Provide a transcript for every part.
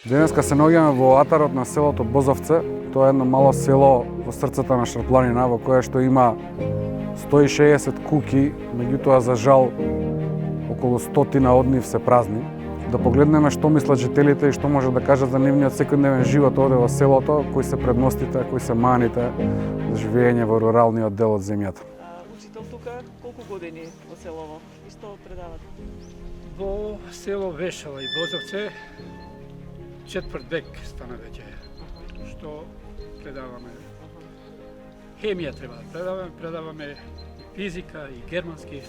Денеска се наоѓаме во атарот на селото Бозовце. Тоа е едно мало село во срцето на Шарпланина, во кое што има 160 куќи, меѓутоа за жал околу 100 од нив се празни. Да погледнеме што мислат жителите и што може да кажат за нивниот секојдневен живот овде во селото, кои се предностите, кои се маните за живење во руралниот дел од земјата. Учител тука колку години во селово и што предавате? Во село Вешала и Бозовце четврт век стана веќе што предаваме. Хемија треба да предаваме физика и германски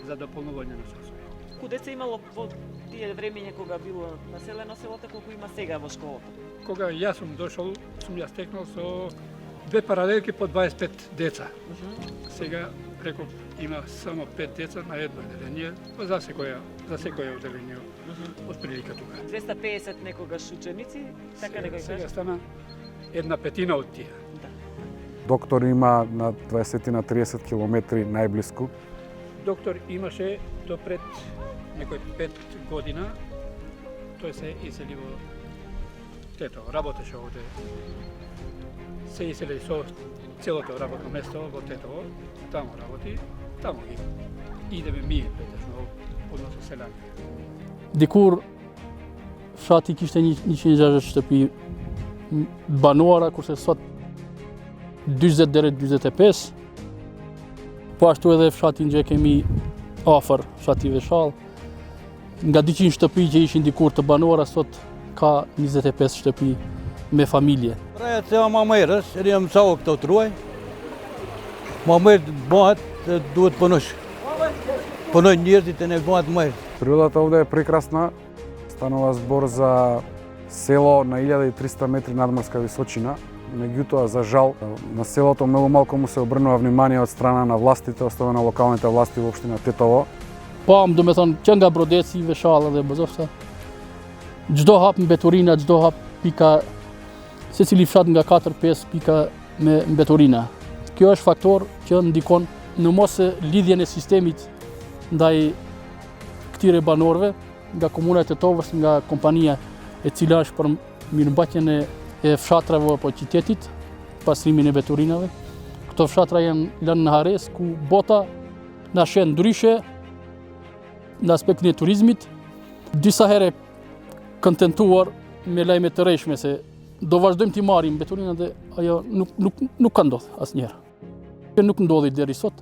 за дополнување на состојба. Колку деца имало во тие времења кога било населено селото, колку има сега во школата? Кога јас сум дошол, сум ја стекнал со две паралелки по 25 деца. Сега реков има само 5 деца на едно одделение, за секоја одделение од прилика тука. 250 некогаш ученици, така да го Сега кажа. стана една петина од тие. Доктор има на 20 на 30 километри најблиску. Доктор имаше до пред некој 5 година, тој се исели во Тетово, работеше овде. Се исели со целото работно место во Тетово, таму работи, таму ги идеме ние претежно, односно селјани. Dikur fshati kishte 160 shtëpi banuara, kurse sot 40 deri 45. Po ashtu edhe fshatin që kemi afër, fshati Veshall. Nga 200 shtëpi që ishin dikur të banuara, sot ka 25 shtëpi me familje. Praja se ma merës, jam mësau këto truaj. Ma merë bëhat, duhet punosh. Punojnë njerëzit e ne bëhat merë. Природата овде е прекрасна. Станува збор за село на 1300 метри надморска височина. Меѓутоа, за жал, на селото многу малку му се обрнува внимание од страна на властите, особено локалните власти во општина Тетово. Pam, do me thonë, që nga Brodeci, Veshalla dhe Bozovca, çdo hap mbeturina, çdo hap pika, secili fshat nga 4-5 pika me mbeturina. Kjo është faktor që ndikon në mos lidhjen e sistemit ndaj këtyre banorëve nga komuna e Tetovës, nga kompania e cila është për mirëmbajtjen e fshatrave apo qytetit, pastrimin e mbeturinave. Këto fshatra janë lënë në hares ku bota na shen ndryshe në aspektin e turizmit, disa herë kontentuar me lajme të rreshme se do vazhdojmë t'i marrim mbeturinat dhe ajo nuk ka ndodhur asnjëherë. Nuk ndodhi deri sot.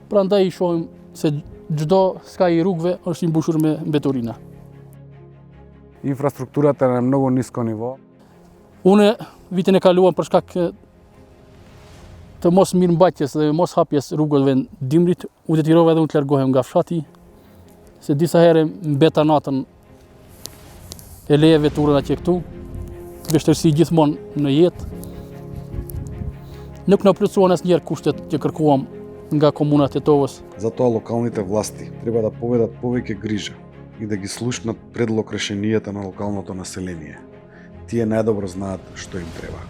Prandaj i shohim se çdo skaj i rrugëve është i mbushur me mbeturina. Инфраструктурата е на многу ниско ниво. Unë vitin e kaluar për shkak të mos mirëmbajtjes dhe mos hapjes rrugëve në dimrit, u detyrova edhe unë të largohem nga fshati, se disa herë mbeta natën e leje veturën atje këtu, vështirësi gjithmonë në jetë. Nuk na plotësuan asnjëherë kushtet që kërkuam nga komuna e Tetovës. Затоа локалните власти треба да поведат повеќе грижа и да ги слушнат предлог решенијата на локалното население. Тие најдобро знаат што им треба.